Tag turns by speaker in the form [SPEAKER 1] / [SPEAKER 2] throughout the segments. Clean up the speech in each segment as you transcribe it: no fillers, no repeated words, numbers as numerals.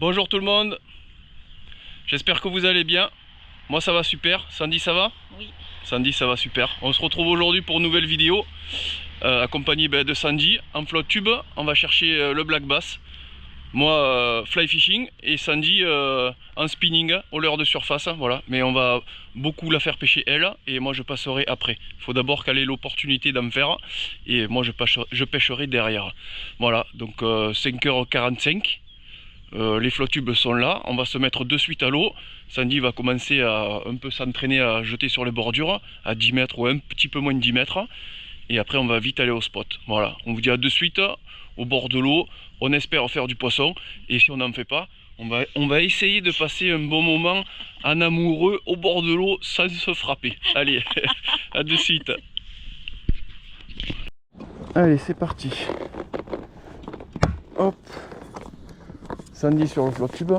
[SPEAKER 1] Bonjour tout le monde, j'espère que vous allez bien. Moi ça va super. Sandy, ça va?
[SPEAKER 2] Oui.
[SPEAKER 1] Sandy, ça va super. On se retrouve aujourd'hui pour une nouvelle vidéo accompagnée de Sandy en flotte tube. On va chercher le black bass. Moi fly fishing et Sandy en spinning au leurre de surface, voilà. Mais on va beaucoup la faire pêcher elle et moi je passerai après. Il faut d'abord qu'elle ait l'opportunité d'en faire et moi je pêcherai derrière. Voilà, donc 5h45. Les flottes tubes sont là, on va se mettre de suite à l'eau. Sandy va commencer à un peu s'entraîner à jeter sur les bordures à 10 mètres ou un petit peu moins de 10 mètres. Et après on va vite aller au spot. Voilà, on vous dit à de suite au bord de l'eau. On espère faire du poisson et si on n'en fait pas, on va essayer de passer un bon moment en amoureux au bord de l'eau sans se frapper. Allez, à de suite. Allez, c'est parti. Hop. Sandy sur le flotte tube.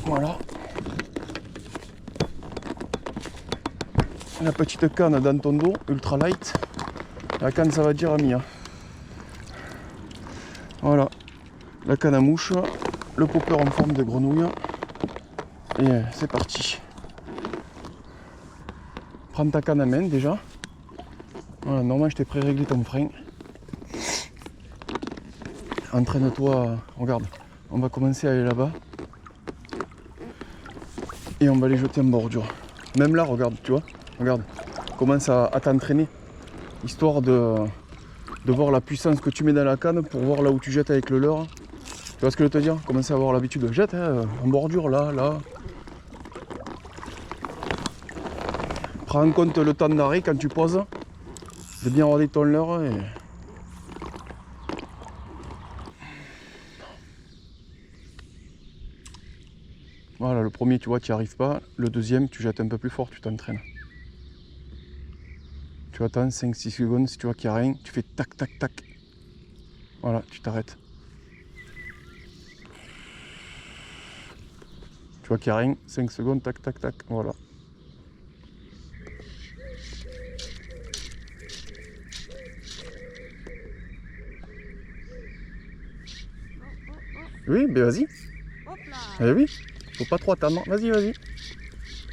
[SPEAKER 1] Voilà. La petite canne dans ton dos, ultra light. La canne ça va dire ami. Voilà. La canne à mouche. Le popper en forme de grenouille. Et c'est parti. Prends ta canne à main déjà. Voilà, normalement je t'ai pré-réglé ton frein. Entraîne-toi, regarde, on va commencer à aller là-bas et on va les jeter en bordure. Même là, regarde, tu vois, regarde, commence à t'entraîner, histoire de voir la puissance que tu mets dans la canne pour voir là où tu jettes avec le leurre. Tu vois ce que je veux te dire? Commence à avoir l'habitude de jeter en bordure, là. Prends en compte le temps d'arrêt quand tu poses, de bien regarder ton leurre et... Voilà, le premier, tu vois, tu n'y arrives pas. Le deuxième, tu jettes un peu plus fort, tu t'entraînes. Tu attends 5-6 secondes, si tu vois qu'il n'y a rien, tu fais tac, tac, tac. Voilà, tu t'arrêtes. Tu vois qu'il n'y a rien, 5 secondes, tac, tac, tac, voilà. Oui, ben vas-y.
[SPEAKER 2] Hop là.
[SPEAKER 1] Eh oui, faut pas trop attendre. Vas-y.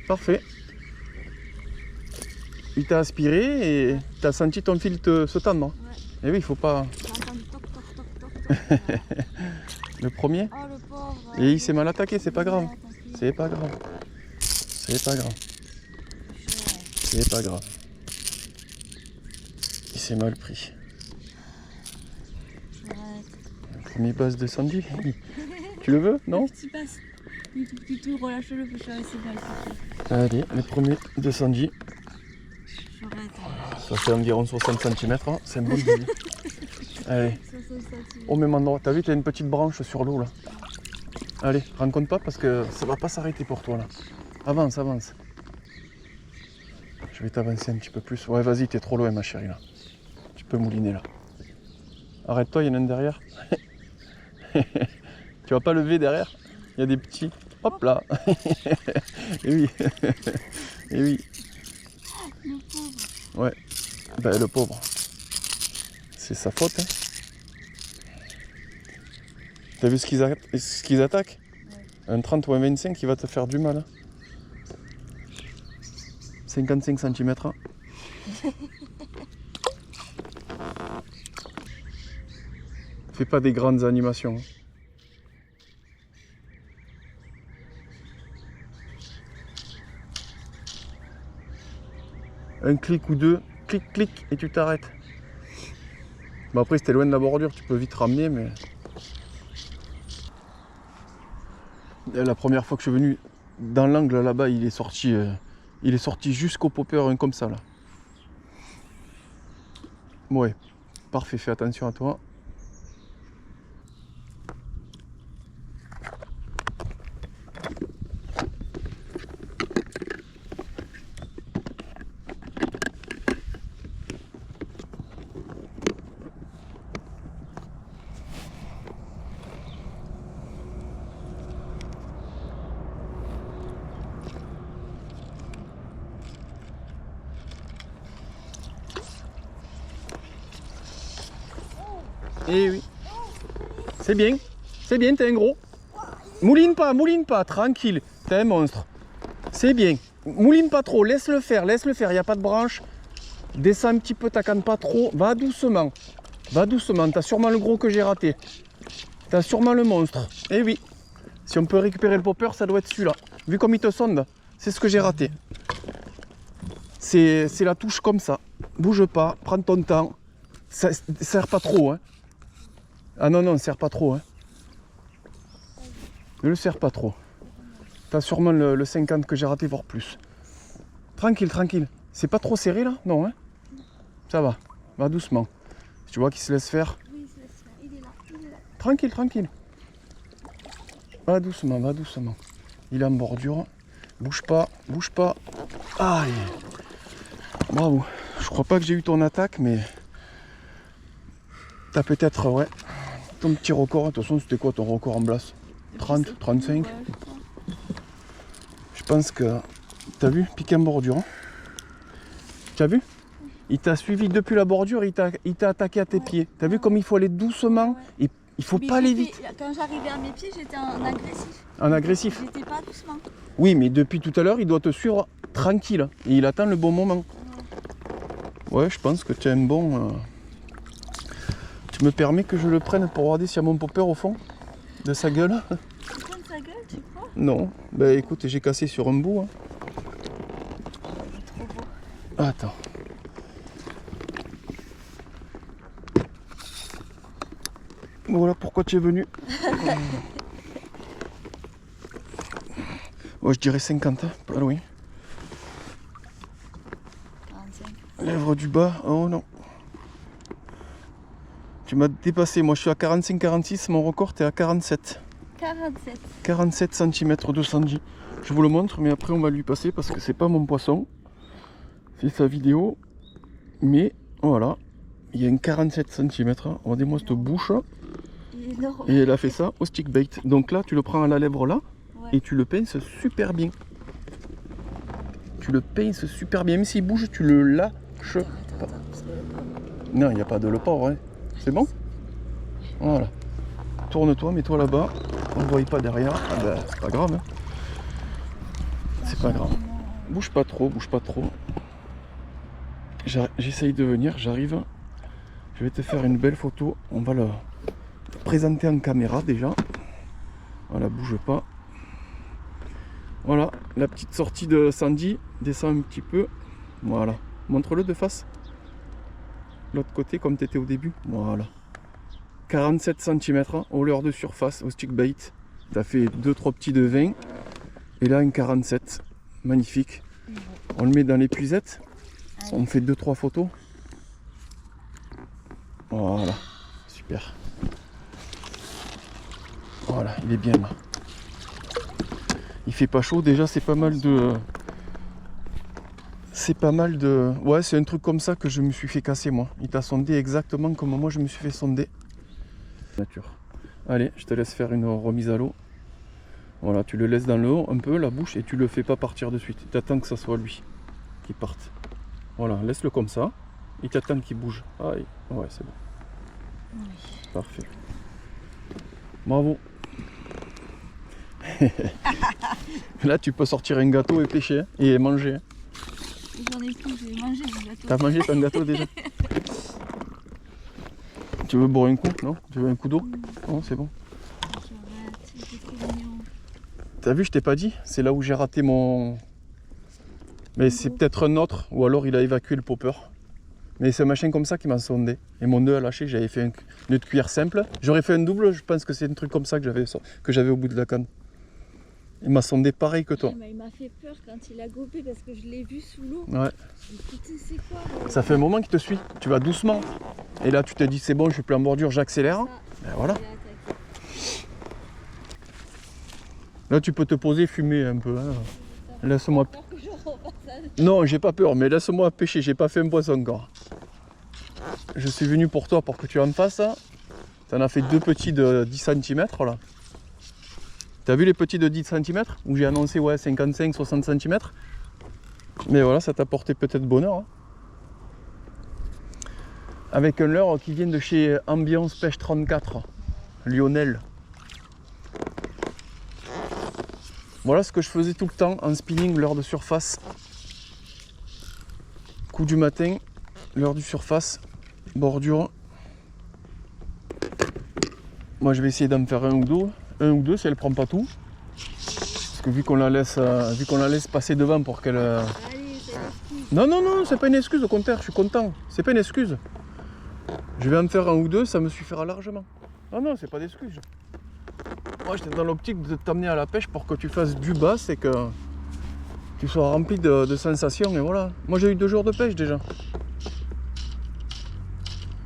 [SPEAKER 1] Parfait. Il t'a aspiré et t'as senti ton fil se tendre.
[SPEAKER 2] Ouais.
[SPEAKER 1] Eh oui, il faut pas...
[SPEAKER 2] J'ai entendu toc, toc, toc, toc, toc.
[SPEAKER 1] Le premier.
[SPEAKER 2] Oh le pauvre.
[SPEAKER 1] Et il s'est mal attaqué, c'est pas grave.
[SPEAKER 2] Ouais, tant pis.
[SPEAKER 1] C'est pas grave. C'est pas grave. C'est pas grave. Il s'est mal pris.
[SPEAKER 2] Arrête.
[SPEAKER 1] Le premier bass de Sandy. Tu le veux? Non?
[SPEAKER 2] Tu passes. Du tout, relâche-le, pêcheur, c'est bien.
[SPEAKER 1] Allez, le premier de Sandy.
[SPEAKER 2] Arrête.
[SPEAKER 1] Ça fait environ 60 cm. C'est un bon début. Allez. Au même endroit. T'as vu, t'as une petite branche sur l'eau là. Allez, rencontre pas parce que ça va pas s'arrêter pour toi là. Avance. Je vais t'avancer un petit peu plus. Ouais, vas-y, t'es trop loin ma chérie là. Tu peux mouliner là. Arrête-toi, il y en a un derrière. Tu vas pas lever derrière? Il y a des petits. Hop là. Et oui. Et oui.
[SPEAKER 2] Le pauvre.
[SPEAKER 1] Ouais. Ben le pauvre. C'est sa faute. Hein. T'as vu ce qu'ils attaquent? Ouais. Un 30 ou un 25 il va te faire du mal. Hein. 55 cm. Fais pas des grandes animations. Hein. Un clic ou deux, clic, et tu t'arrêtes. Bon après si t'es loin de la bordure, tu peux vite ramener, mais... La première fois que je suis venu dans l'angle là-bas, il est sorti jusqu'au popper, comme ça là. Ouais, parfait, fais attention à toi. Eh oui, c'est bien, C'est bien, t'es un gros. Mouline pas, tranquille. T'es un monstre. C'est bien. Mouline pas trop, laisse-le faire, il n'y a pas de branche. Descends un petit peu, t'accane pas trop. Va doucement. Va doucement, t'as sûrement le gros que j'ai raté. T'as sûrement le monstre. Eh oui. Si on peut récupérer le popper, ça doit être celui-là. Vu comme il te sonde, c'est ce que j'ai raté. C'est la touche comme ça. Bouge pas, prends ton temps. Ça serre pas trop. Hein. Ah non, serre pas trop. Hein. Ne le serre pas trop. T'as sûrement le 50 que j'ai raté, voire plus. Tranquille. C'est pas trop serré là? Non, hein? Ça va. Va doucement. Tu vois qu'il se laisse faire?
[SPEAKER 2] Oui, il se laisse faire. Il est là.
[SPEAKER 1] Tranquille. Va doucement. Il est en bordure. Bouge pas. Aïe. Bravo. Je crois pas que j'ai eu ton attaque, mais t'as peut-être, ouais, ton petit record. De toute façon, c'était quoi ton record en blast? 30, 35?
[SPEAKER 2] Ouais,
[SPEAKER 1] Je pense que t'as vu, piqué en bordure. Hein. T'as vu? Il t'a suivi depuis la bordure, il t'a attaqué à tes pieds. T'as vu comme il faut aller doucement? Et il faut pas aller vite.
[SPEAKER 2] Quand j'arrivais à mes pieds, j'étais en agressif.
[SPEAKER 1] En agressif?
[SPEAKER 2] J'étais pas doucement.
[SPEAKER 1] Oui, mais depuis tout à l'heure, il doit te suivre tranquille. Et il attend le bon moment. Ouais, je pense que tu as un bon... Tu me permets que je le prenne pour regarder s'il y a mon popper au fond de sa gueule?
[SPEAKER 2] Tu prends sa gueule, tu crois?
[SPEAKER 1] Non. Ben écoute, j'ai cassé sur un bout. Hein.
[SPEAKER 2] Trop beau.
[SPEAKER 1] Attends. Voilà pourquoi tu es venu. Ouais, je dirais 50, hein, pas loin.
[SPEAKER 2] 45.
[SPEAKER 1] Lèvres du bas, oh non. Tu m'as dépassé, moi je suis à 45-46, mon record t'es à 47.
[SPEAKER 2] 47.
[SPEAKER 1] 47 cm de Sanji. Je vous le montre, mais après on va lui passer parce que c'est pas mon poisson. C'est sa vidéo. Mais voilà, il y a une 47 cm. Regardez-moi cette bouche.
[SPEAKER 2] Il est énorme.
[SPEAKER 1] Et elle a fait ça au stick bait. Donc là, tu le prends à la lèvre là.
[SPEAKER 2] Ouais.
[SPEAKER 1] Et tu le pinces super bien. Tu le pinces super bien. Même s'il bouge, tu le lâches.
[SPEAKER 2] Attends, parce que...
[SPEAKER 1] Non, il n'y a pas de le port. Hein. C'est bon? Voilà. Tourne-toi, mets-toi là-bas. On ne voit pas derrière. Ah ben, c'est pas grave. Hein. C'est pas grave. Bouge pas trop. J'essaye de venir, j'arrive. Je vais te faire une belle photo. On va le présenter en caméra déjà. Voilà, bouge pas. Voilà, la petite sortie de Sandy. Descends un petit peu. Voilà. Montre-le de face. L'autre côté comme tu étais au début. Voilà. 47 cm au leurre de surface au stick bait. Tu as fait 2-3 petits de 20. Et là, une 47. Magnifique. On le met dans l'épuisette. On fait 2-3 photos. Voilà. Super. Voilà, il est bien là. Il fait pas chaud, déjà c'est pas mal de... Ouais, c'est un truc comme ça que je me suis fait casser moi. Il t'a sondé exactement comme moi je me suis fait sonder. Nature. Allez, je te laisse faire une remise à l'eau. Voilà, tu le laisses dans le haut un peu, la bouche, et tu le fais pas partir de suite. Tu attends que ça soit lui qui parte. Voilà, laisse-le comme ça. Il t'attend qu'il bouge. Ah, ouais, c'est bon.
[SPEAKER 2] Oui.
[SPEAKER 1] Parfait. Bravo. Là, tu peux sortir un gâteau et pêcher hein, et manger. Hein.
[SPEAKER 2] J'en ai plus, j'ai mangé mon gâteau.
[SPEAKER 1] T'as mangé ton gâteau déjà? Tu veux boire un coup? Non? Tu veux un coup d'eau? Non, c'est bon.
[SPEAKER 2] J'arrête, c'était trop mignon.
[SPEAKER 1] T'as vu, je t'ai pas dit? C'est là où j'ai raté mon... Mais c'est peut-être un autre, ou alors il a évacué le popper. Mais c'est un machin comme ça qui m'a sondé. Et mon nœud a lâché, j'avais fait un nœud de cuillère simple. J'aurais fait un double, je pense que c'est un truc comme ça que j'avais au bout de la canne. Il m'a sondé pareil que toi.
[SPEAKER 2] Il m'a fait peur quand il a gobé parce que je l'ai vu sous l'eau.
[SPEAKER 1] Ouais.
[SPEAKER 2] Putain, c'est quoi
[SPEAKER 1] Ça fait un moment qu'il te suit. Tu vas doucement. Et là, tu te dis, c'est bon, je suis plus en bordure, j'accélère. Ben voilà. Là, tu peux te poser, fumer un peu. Hein. Laisse-moi. Non, j'ai pas peur, mais laisse-moi pêcher. J'ai pas fait un poisson encore. Je suis venu pour toi, pour que tu en fasses. T'en as fait deux petits de 10 cm là. T'as vu les petits de 10 cm où j'ai annoncé ouais 55-60 cm. Mais voilà, ça t'a porté peut-être bonheur. Hein. Avec un leurre qui vient de chez Ambiance Pêche 34, Lionel. Voilà ce que je faisais tout le temps en spinning, l'heure de surface. Coup du matin, l'heure du surface, bordure. Moi je vais essayer d'en faire un ou deux si elle prend pas tout. Parce que vu qu'on la laisse passer devant pour qu'elle...
[SPEAKER 2] Allez, c'est l'excuse.
[SPEAKER 1] Non, non, non, c'est pas une excuse, au contraire, je suis content. C'est pas une excuse. Je vais en faire un ou deux, ça me suffira largement. Non, non, c'est pas d'excuse. Moi j'étais dans l'optique de t'amener à la pêche pour que tu fasses du bass et que tu sois rempli de sensations et voilà. Moi j'ai eu 2 jours de pêche déjà. Tu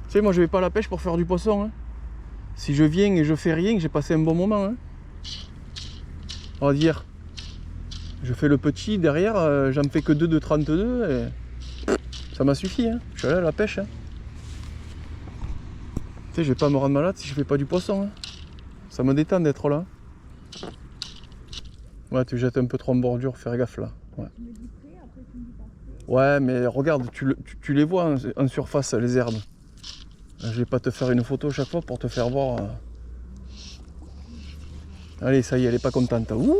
[SPEAKER 1] sais, moi je vais pas à la pêche pour faire du poisson. Hein. Si je viens et je fais rien, j'ai passé un bon moment. Hein. On va dire, je fais le petit, derrière j'en fais que 2 de 32 et ça m'a suffi. Hein. Je suis allé à la pêche. Hein. Tu sais, je vais pas me rendre malade si je fais pas du poisson. Hein. Ça me détend d'être là. Ouais, tu jettes un peu trop en bordure, faire gaffe là. Ouais,
[SPEAKER 2] Tu me dis prêt, après tu me dis pas prêt.
[SPEAKER 1] ouais mais regarde, tu les vois en surface, les herbes. Je vais pas te faire une photo chaque fois pour te faire voir. Allez, ça y est, elle est pas contente. Ouh,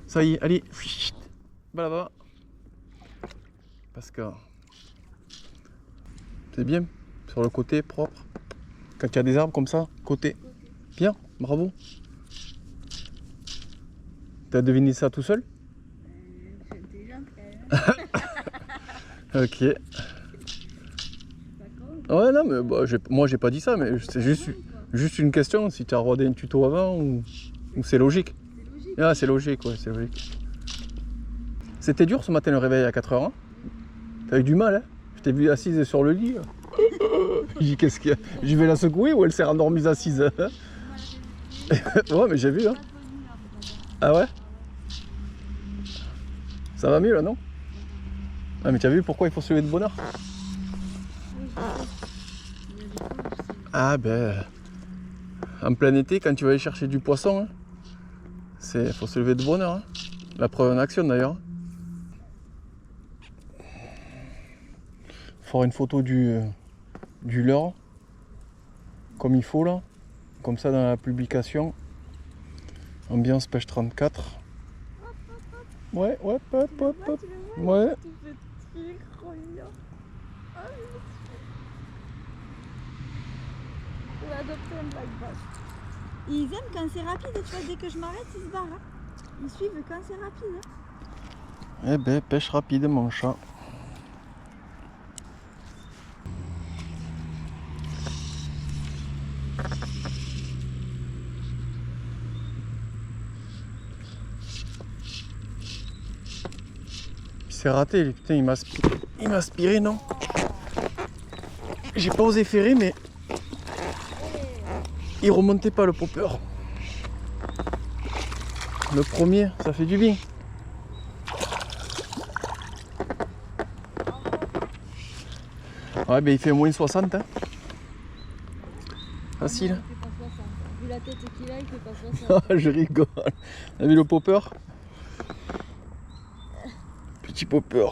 [SPEAKER 1] ça y est, allez. Bah là-bas. Parce que c'est bien, sur le côté propre. Quand il y a des arbres comme ça, côté. Bien, bravo. T'as deviné ça tout seul?
[SPEAKER 2] J'étais déjà prêt.
[SPEAKER 1] Ok.
[SPEAKER 2] Ça compte.
[SPEAKER 1] Ouais, non, mais bah, moi j'ai pas dit ça, mais c'est juste une question. Si tu as regardé un tuto avant ou c'est logique.
[SPEAKER 2] C'est logique.
[SPEAKER 1] Ah, c'est logique, ouais, c'est logique. C'était dur ce matin le réveil à 4h. Hein. T'as eu du mal, hein? Je t'ai vu assise sur le lit. J'ai dit, qu'est-ce qu'il y a? Je vais la secouer ou elle s'est rendormie assise? Hein. Ouais, mais j'ai vu. Hein. Ah ouais? Ça va mieux là, non? Ah, mais tu as vu pourquoi il faut se lever de bonne heure? Ah ben, en plein été, quand tu vas aller chercher du poisson, il faut se lever de bonne heure. Hein. La preuve en action d'ailleurs. Faire une photo du leurre, comme il faut là, comme ça dans la publication. Ambiance pêche 34. Ouais, ouais, hop, hop, hop. Ouais.
[SPEAKER 2] On va adopter un black bass. Ils aiment quand c'est rapide, tu vois, dès que je m'arrête, ils se barrent. Hein. Ils suivent quand c'est rapide. Hein.
[SPEAKER 1] Eh ben, pêche rapide mon chat. C'est raté, putain, il m'a aspiré, non? J'ai pas osé ferrer, mais il remontait pas le popper. Le premier, ça fait du bien. Ouais, ben il fait moins 60. Hein. Facile.
[SPEAKER 2] Il fait pas 60. Vu la tête qu'il a, il fait pas 60.
[SPEAKER 1] Je rigole. T'as vu le popper? Petit popper.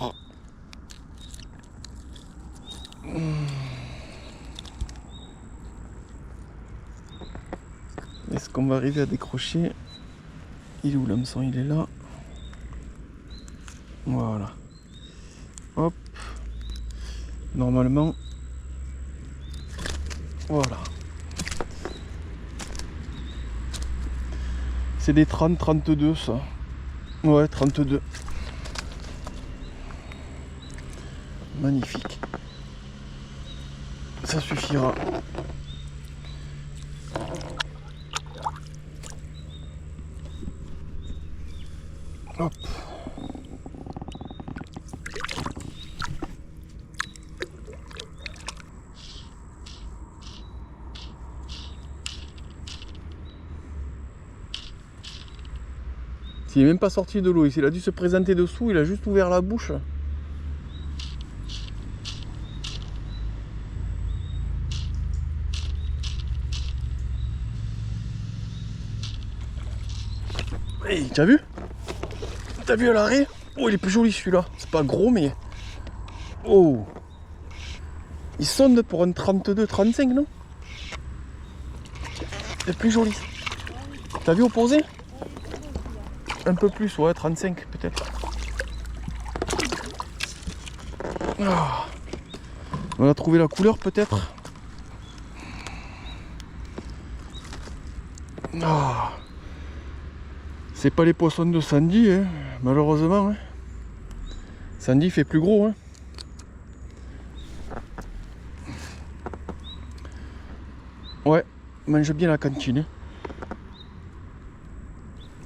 [SPEAKER 1] Est-ce qu'on va arriver à décrocher? Il est où l'hameçon? Il est là. Voilà. Hop. Normalement. Voilà. C'est des 30, 32 ça. Ouais, 32. Magnifique. Ça suffira. Hop. Il n'est même pas sorti de l'eau, il a dû se présenter dessous, il a juste ouvert la bouche. Hey, t'as vu? T'as vu à l'arrêt? Oh, il est plus joli celui-là. C'est pas gros, mais... Oh! Il sonne pour un 32, 35, non? C'est plus joli. T'as vu opposé? Un peu plus, ouais, 35 peut-être. Ah. On a trouvé la couleur peut-être. Ah. C'est pas les poissons de Sandy, hein, malheureusement. Hein. Sandy fait plus gros. Hein. Ouais, mange bien la cantine. Hein.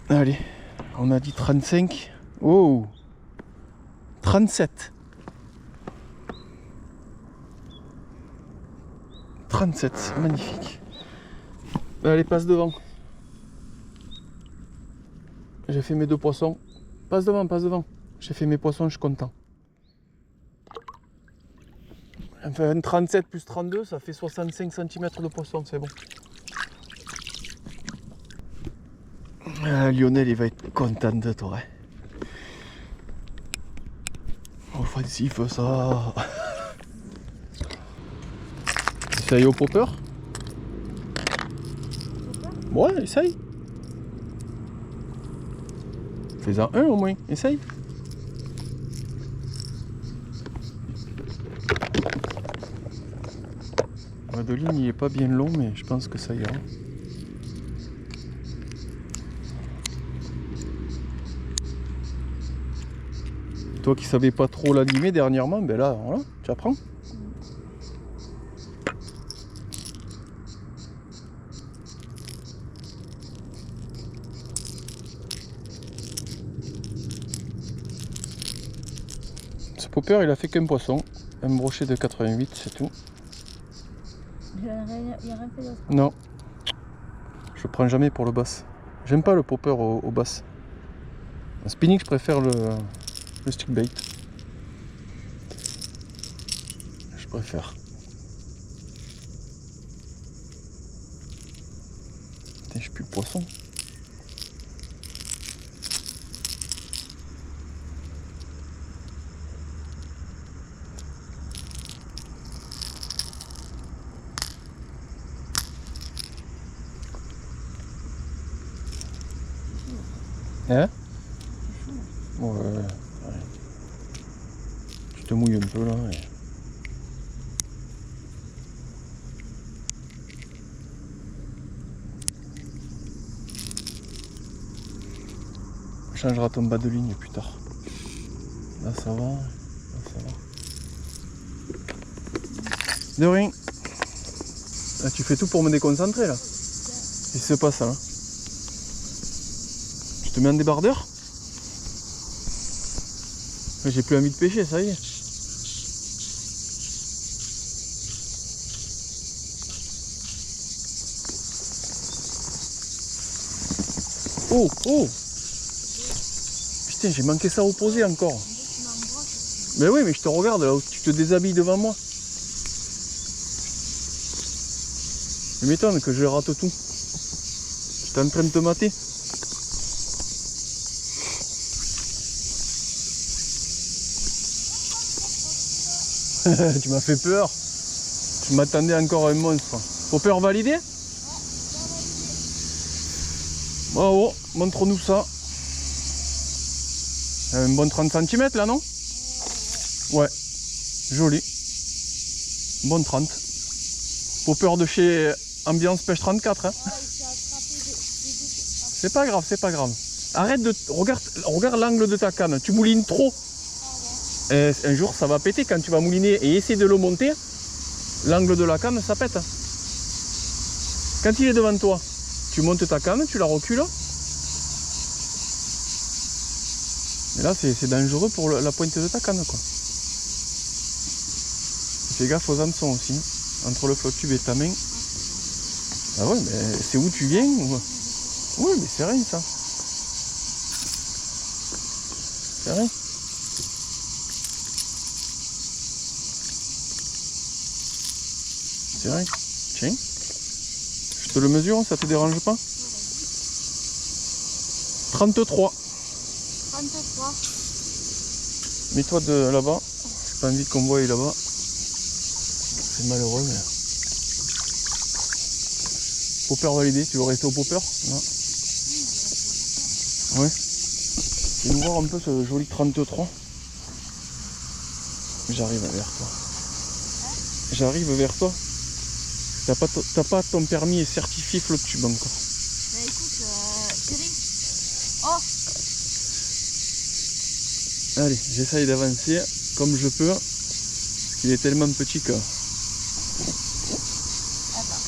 [SPEAKER 1] Allez, on a dit 35. Oh, 37. 37, magnifique. Allez, passe devant. J'ai fait mes 2 poissons. Passe devant, passe devant. J'ai fait mes poissons, je suis content. Enfin, 37 plus 32, ça fait 65 cm de poisson, c'est bon. Ah, Lionel, il va être content de toi. Hein. Offensif, ça. Essaye au popper. Ouais, essaye. Fais-en un au moins, essaye. Madeline, il est pas bien long, mais je pense que ça ira. Toi qui savais pas trop l'animer dernièrement, ben là, voilà, tu apprends. Ce popper, il a fait qu'un poisson, un brochet de 88, c'est tout.
[SPEAKER 2] Il n'y a rien fait d'autre.
[SPEAKER 1] Non, je prends jamais pour le bass. J'aime pas le popper au bass. En spinning, je préfère le stick bait. Je préfère. Putain, je pue le poisson. Hein? Ouais. Tu te mouilles un peu là. Et... on changera ton bas de ligne plus tard. Là ça va. Là ça va. De rien. Là, tu fais tout pour me déconcentrer là. Qu'est-ce qui se passe là? Tu te mets en débardeur? J'ai plus envie de pêcher, ça y est. Oh, oh! Putain, j'ai manqué ça opposé encore. Mais oui, mais je te regarde là, tu te déshabilles devant moi. Je m'étonne que je rate tout. J'étais en train de te mater. Tu m'as fait peur. Je m'attendais encore à un monstre. Popper validé? Bravo, montre-nous ça. Un bon 30 cm là, non? Ouais, joli. Bon 30. Popper de chez Ambiance Pêche 34. Hein. C'est pas grave, c'est pas grave. Arrête de... Regarde l'angle de ta canne. Tu moulines trop. Et un jour ça va péter quand tu vas mouliner et essayer de le monter. L'angle de la canne ça pète. Quand il est devant toi, tu montes ta canne, tu la recules. Mais là c'est dangereux pour la pointe de ta canne quoi. Fais gaffe aux hameçons aussi. Entre le flotte tube et ta main. Ah ouais mais c'est où tu viens ou... Oui mais c'est rien ça. C'est rien. C'est vrai. Tiens. Je te le mesure, ça te dérange pas? 33.
[SPEAKER 2] 33.
[SPEAKER 1] Mets-toi de là-bas. J'ai pas envie qu'on voie là-bas. C'est malheureux mais... Popper validé, tu veux rester au popper? Non. Ouais. Et nous voir un peu ce joli 33. J'arrive vers toi. J'arrive vers toi. T'as pas ton permis et certifié FloTube encore.
[SPEAKER 2] Bah écoute, Thierry. Oh.
[SPEAKER 1] Allez, j'essaye d'avancer comme je peux. Parce qu'il est tellement petit que...
[SPEAKER 2] Attends.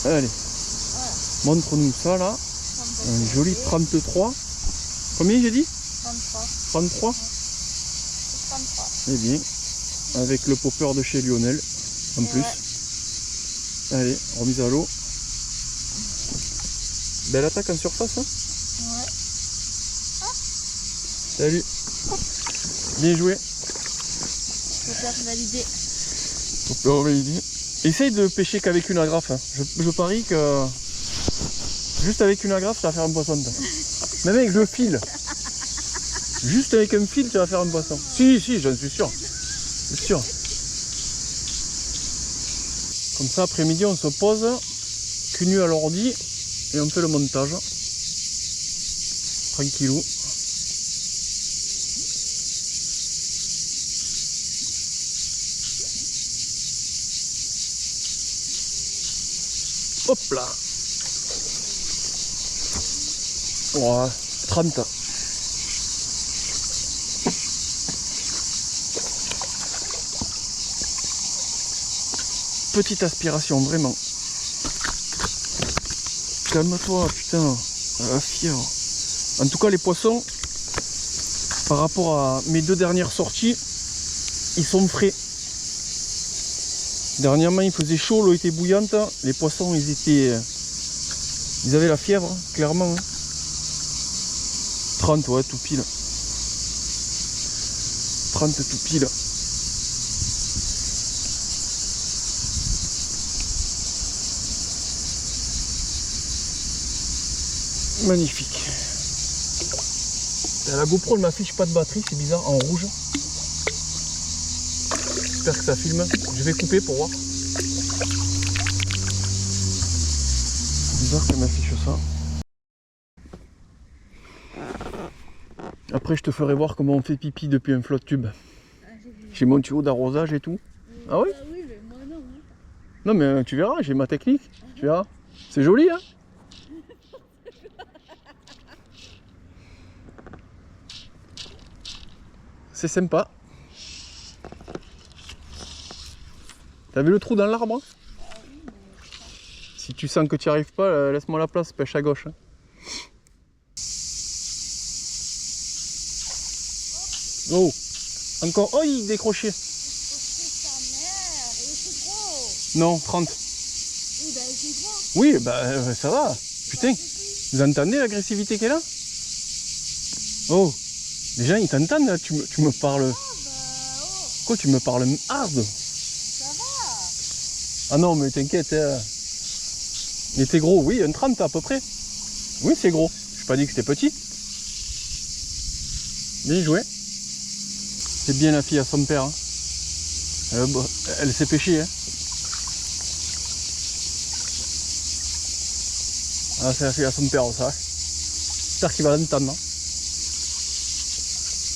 [SPEAKER 1] Allez.
[SPEAKER 2] Voilà.
[SPEAKER 1] Montre-nous ça là. Un joli 33. Combien j'ai dit?
[SPEAKER 2] 33.
[SPEAKER 1] 33.
[SPEAKER 2] 33.
[SPEAKER 1] Eh bien, avec le popper de chez Lionel en plus.
[SPEAKER 2] Ouais.
[SPEAKER 1] Allez, remise à l'eau. Belle attaque en surface, hein?
[SPEAKER 2] Ouais.
[SPEAKER 1] Salut. Bien joué.
[SPEAKER 2] Popper validé.
[SPEAKER 1] Popper validé. Essaye de pêcher qu'avec une agrafe. Hein. Je parie que juste avec une agrafe, tu vas faire un poisson. Même avec le fil. Juste avec un fil, tu vas faire un poisson. Si, j'en suis sûr. C'est sûr. Comme ça, après-midi, on se pose, cul nu à l'ordi, et on fait le montage. Tranquillou. Hop là. Ouais, 30. Petite aspiration, vraiment. Calme-toi, putain. La fièvre. En tout cas, les poissons, par rapport à mes 2 dernières sorties, ils sont frais. Dernièrement, il faisait chaud, l'eau était bouillante. Les poissons, ils avaient la fièvre, clairement. 30, ouais, tout pile. 30 tout pile. Magnifique. Et la GoPro ne m'affiche pas de batterie, c'est bizarre, en rouge. J'espère que ça filme. Je vais couper pour voir. C'est bizarre qu'elle m'affiche ça. Après je te ferai voir comment on fait pipi depuis un FloTube. J'ai mon tuyau d'arrosage et tout. Ah oui?
[SPEAKER 2] Oui, mais moi non. Hein.
[SPEAKER 1] Non mais tu verras, j'ai ma technique. Tu verras. C'est joli hein? C'est sympa. T'as vu le trou dans l'arbre? Si tu sens que tu n'y arrives pas, laisse-moi la place, pêche à gauche. Oh! Encore. Oh, il décrochait. Non, 30.
[SPEAKER 2] Oui, bah c'est grand.
[SPEAKER 1] Oui, bah ça va. Putain, vous entendez l'agressivité qu'elle a? Oh! Les gens ils t'entendent là, tu me parles. Quoi, tu me parles hard?
[SPEAKER 2] Ça va.
[SPEAKER 1] Ah non, mais t'inquiète. Il était gros, oui, un 30 à peu près. Oui, c'est gros. Je n'ai pas dit que c'était petit. Bien joué. C'est bien la fille à son père. Hein. Elle s'est pêchée. Hein. Ah, c'est la fille à son père, ça. J'espère qu'il va l'entendre. Hein.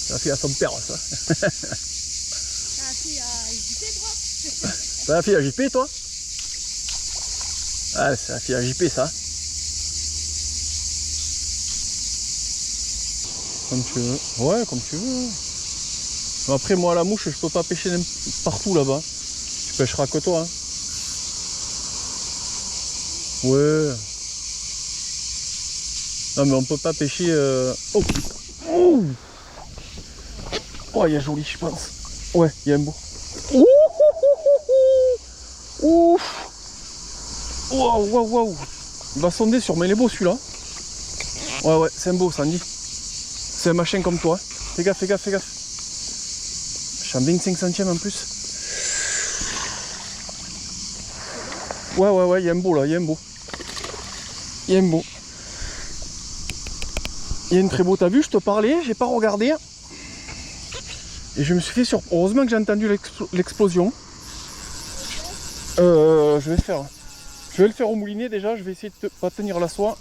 [SPEAKER 1] C'est la fille à son père, ça.
[SPEAKER 2] La fille à JP, toi.
[SPEAKER 1] C'est la fille à JP, toi? Ah, c'est la fille à JP, ça. Comme tu veux. Ouais, comme tu veux. Après, moi, à la mouche, je peux pas pêcher partout là-bas. Tu pêcheras que toi. Hein. Ouais. Non, mais on peut pas pêcher... Oh. Oh. Oh, il y a joli, je pense. Ouais, il y a un beau. Ouf. Waouh, waouh, waouh. Il va sonder sur mes les beaux celui-là. Ouais, ouais, c'est un beau, Sandy. C'est un machin comme toi. Fais gaffe, fais gaffe, fais gaffe. Je suis en 25 centièmes en plus. Ouais, ouais, ouais, il y a un beau là, il y a un beau. Il y a un beau. Il y a une très beau, t'as vu, je te parlais, j'ai pas regardé. Et je me suis fait surprendre. Heureusement que j'ai entendu l'explosion. Je vais le faire au moulinet déjà, je vais essayer de pas tenir la soie.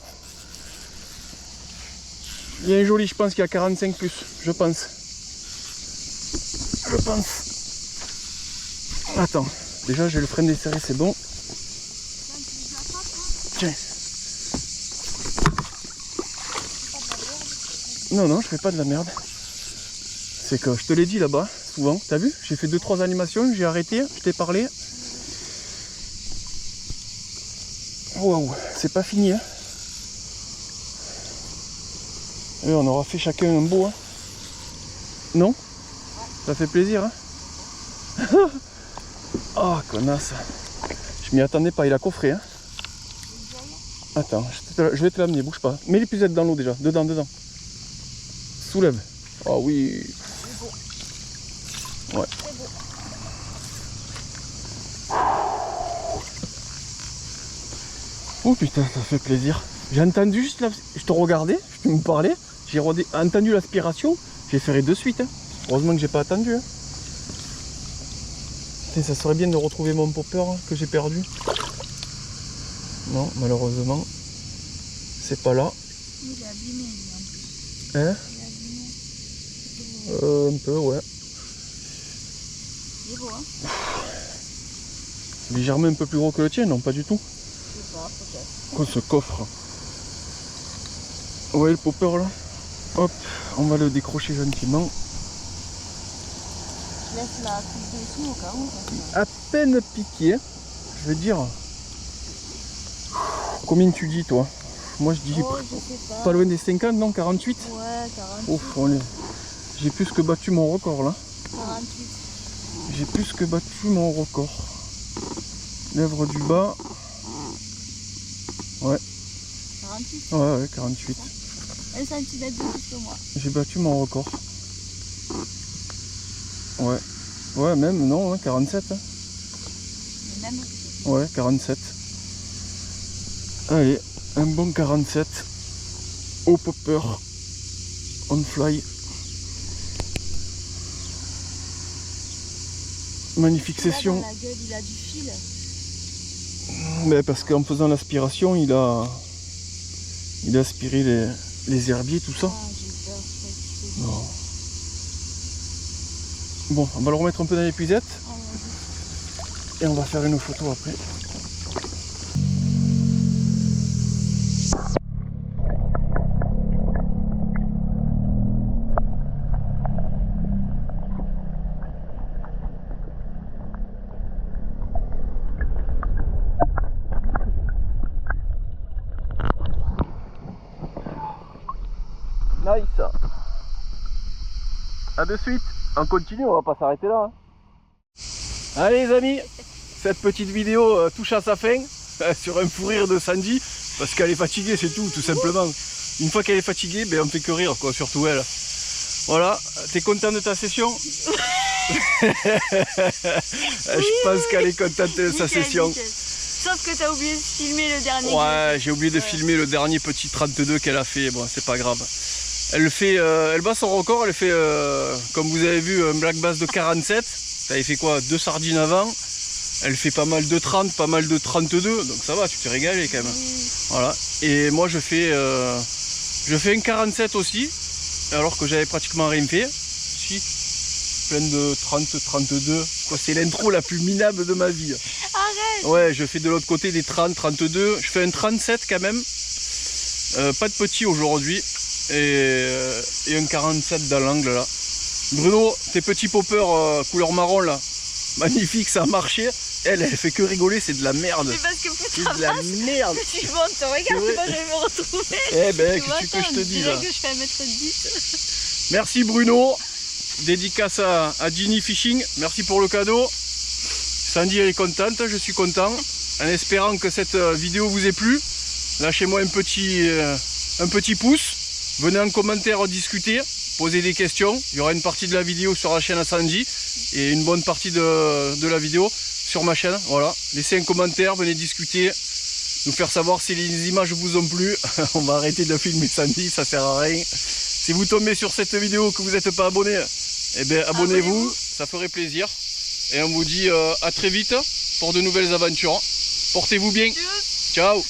[SPEAKER 1] Bien joli, je pense qu'il y a 45 plus, je pense. Je pense. Attends, déjà j'ai le frein desserré, c'est bon. Tiens. Non, non, je fais pas de la merde. C'est que je te l'ai dit là-bas, souvent, t'as vu? J'ai fait 2-3 animations, j'ai arrêté, je t'ai parlé. Waouh, c'est pas fini, hein. Et on aura fait chacun un beau, hein. Non? Ça fait plaisir, hein. Oh, connasse. Je m'y attendais pas, il a coffré, hein. Attends, je vais te l'amener, bouge pas. Mets les pucettes dans l'eau déjà, dedans. Soulève. Oh oui. Ouais. Oh putain, ça fait plaisir. J'ai entendu juste là, je te regardais, tu me parlais, j'ai entendu l'aspiration, j'ai ferré de suite. Hein. Heureusement que j'ai pas attendu. Hein. Putain, ça serait bien de retrouver mon popper hein, que j'ai perdu. Non, malheureusement, c'est pas là.
[SPEAKER 2] Il est abîmé, lui, en plus.
[SPEAKER 1] Hein?
[SPEAKER 2] Il est abîmé.
[SPEAKER 1] Un peu, ouais.
[SPEAKER 2] Il est beau, hein?
[SPEAKER 1] Légèrement un peu plus gros que le tien, non, pas du tout.
[SPEAKER 2] Je sais pas, peut-être.
[SPEAKER 1] Quoi ce coffre? Ouais, le popper là. Hop, on va le décrocher gentiment.
[SPEAKER 2] Je laisse la coupe dessous au cas où.
[SPEAKER 1] À peine piqué, je veux dire. Combien tu dis toi? Moi je dis
[SPEAKER 2] Oh, je sais pas.
[SPEAKER 1] pas loin des 50, non? 48?
[SPEAKER 2] Ouais, 48.
[SPEAKER 1] Ouf, j'ai plus que battu mon record là.
[SPEAKER 2] 48.
[SPEAKER 1] J'ai plus que battu mon record. Lèvres du bas. Ouais.
[SPEAKER 2] 48.
[SPEAKER 1] Ouais, 48.
[SPEAKER 2] 1 cm de plus que moi.
[SPEAKER 1] J'ai battu mon record. Ouais. Ouais, même, non, hein, 47. Hein.
[SPEAKER 2] Mais même.
[SPEAKER 1] Ouais, 47. Allez, un bon 47. Au popper. On fly. Magnifique session.
[SPEAKER 2] Dans la gueule, il a du fil.
[SPEAKER 1] Mais parce qu'en faisant l'aspiration, il a aspiré les herbiers, tout ça.
[SPEAKER 2] Ah, j'ai peur. Je crois que
[SPEAKER 1] Non. Bon, on va le remettre un peu dans l'épuisette
[SPEAKER 2] oh, vas-y.
[SPEAKER 1] et on va faire une photo après. Nice. A de suite. On continue, on va pas s'arrêter là. Hein. Allez les amis, cette petite vidéo touche à sa fin sur un fou rire de Sandy parce qu'elle est fatiguée, c'est tout simplement. Une fois qu'elle est fatiguée, ben, on fait que rire quoi, surtout elle. Voilà, t'es content de ta session? Je pense qu'elle est contente de sa session.
[SPEAKER 2] Nickel. Sauf que t'as oublié de filmer le dernier.
[SPEAKER 1] Ouais, j'ai oublié de filmer le dernier petit 32 qu'elle a fait, bon c'est pas grave. Elle fait, elle bat son record, elle fait, comme vous avez vu, un black bass de 47. T'avais fait quoi, 2 sardines avant. Elle fait pas mal de 30, pas mal de 32, donc ça va, tu t'es régalé quand même.
[SPEAKER 2] Oui.
[SPEAKER 1] Voilà. Et moi je fais un 47 aussi, alors que j'avais pratiquement rien fait. Si, plein de 30, 32. Quoi, c'est l'intro la plus minable de ma vie.
[SPEAKER 2] Arrête.
[SPEAKER 1] Ouais, je fais de l'autre côté des 30, 32. Je fais un 37 quand même. Pas de petit aujourd'hui. Et un 47 dans l'angle là. Bruno, tes petits poppers couleur marron là, magnifique, ça a marché. Elle fait que rigoler, c'est de la merde.
[SPEAKER 2] C'est parce que
[SPEAKER 1] C'est
[SPEAKER 2] putain,
[SPEAKER 1] de la merde.
[SPEAKER 2] tu montes, regarde,
[SPEAKER 1] Ouais.
[SPEAKER 2] moi je vais me retrouver.
[SPEAKER 1] Eh ben,
[SPEAKER 2] Tu
[SPEAKER 1] qu'est-ce que je te dis là?
[SPEAKER 2] que je fais 1m10.
[SPEAKER 1] Merci Bruno. Dédicace à Ginny Fishing. Merci pour le cadeau. Sandy elle est contente, je suis content. En espérant que cette vidéo vous ait plu. Lâchez-moi un petit pouce. Venez en commentaire discuter, poser des questions. Il y aura une partie de la vidéo sur la chaîne à Sandy et une bonne partie de la vidéo sur ma chaîne. Voilà. Laissez un commentaire, venez discuter, nous faire savoir si les images vous ont plu. On va arrêter de filmer Sandy, ça sert à rien. Si vous tombez sur cette vidéo que vous n'êtes pas abonné, eh bien abonnez-vous, ça ferait plaisir. Et on vous dit à très vite pour de nouvelles aventures. Portez-vous bien. Ciao.